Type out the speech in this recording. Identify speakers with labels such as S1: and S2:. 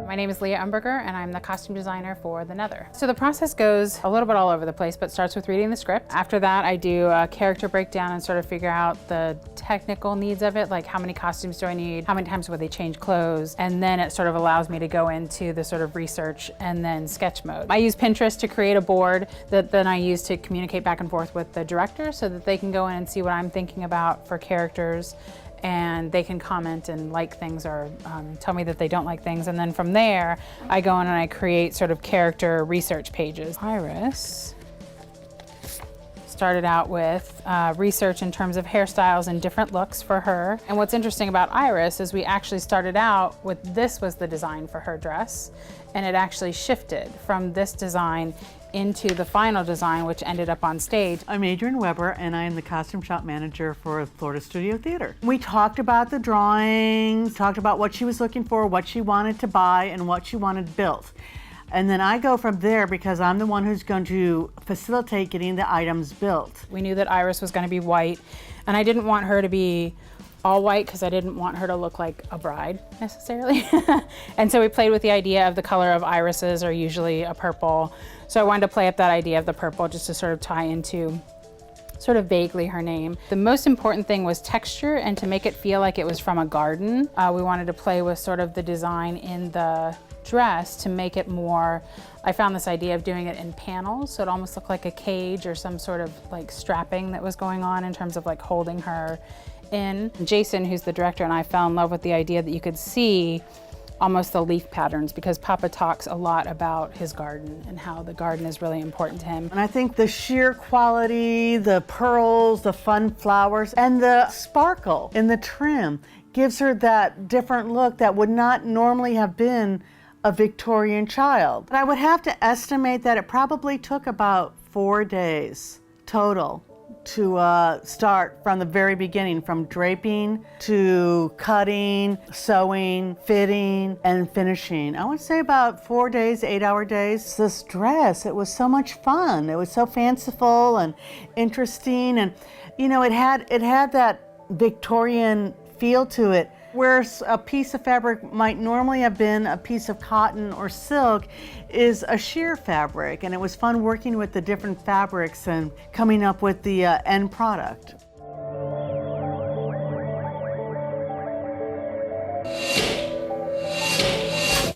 S1: My name is Leah Umberger and I'm the costume designer for the Nether. So the process goes a little bit all over the place, but starts with reading the script. After that, I do a character breakdown and sort of figure out the technical needs of it, like how many costumes do I need, how many times would they change clothes, and then it sort of allows me to go into the sort of research and then sketch mode. I use Pinterest to create a board that then I use to communicate back and forth with the director so that they can go in and see what I'm thinking about for characters, and they can comment and like things or tell me that they don't like things. And then from there, I go in and I create sort of character research pages. Iris started out with research in terms of hairstyles and different looks for her. And what's interesting about Iris is we actually started out with this was the design for her dress, and it actually shifted from this design into the final design, which ended up on stage.
S2: I'm Adrienne Weber, and I am the costume shop manager for Florida Studio Theater. We talked about the drawings, talked about what she was looking for, what she wanted to buy, and what she wanted built. And then I go from there because I'm the one who's going to facilitate getting the items built.
S1: We knew that Iris was going to be white, and I didn't want her to be all white because I didn't want her to look like a bride necessarily. And so we played with the idea of the color of irises are usually a purple. So I wanted to play up that idea of the purple just to sort of tie into sort of vaguely her name. The most important thing was texture and to make it feel like it was from a garden. We wanted to play with sort of the design in the dress to make it more, I found this idea of doing it in panels, so it almost looked like a cage or some sort of like strapping that was going on in terms of like holding her in. Jason, who's the director, and I fell in love with the idea that you could see almost the leaf patterns because Papa talks a lot about his garden and how the garden is really important to him.
S2: And I think the sheer quality, the pearls, the fun flowers, and the sparkle in the trim gives her that different look that would not normally have been a Victorian child. But I would have to estimate that it probably took about 4 days total to start from the very beginning, from draping to cutting, sewing, fitting, and finishing. I would say about 4 days, 8-hour days. This dress, it was so much fun. It was so fanciful and interesting, and you know, it had that Victorian feel to it. Where a piece of fabric might normally have been a piece of cotton or silk is a sheer fabric, and it was fun working with the different fabrics and coming up with the end product.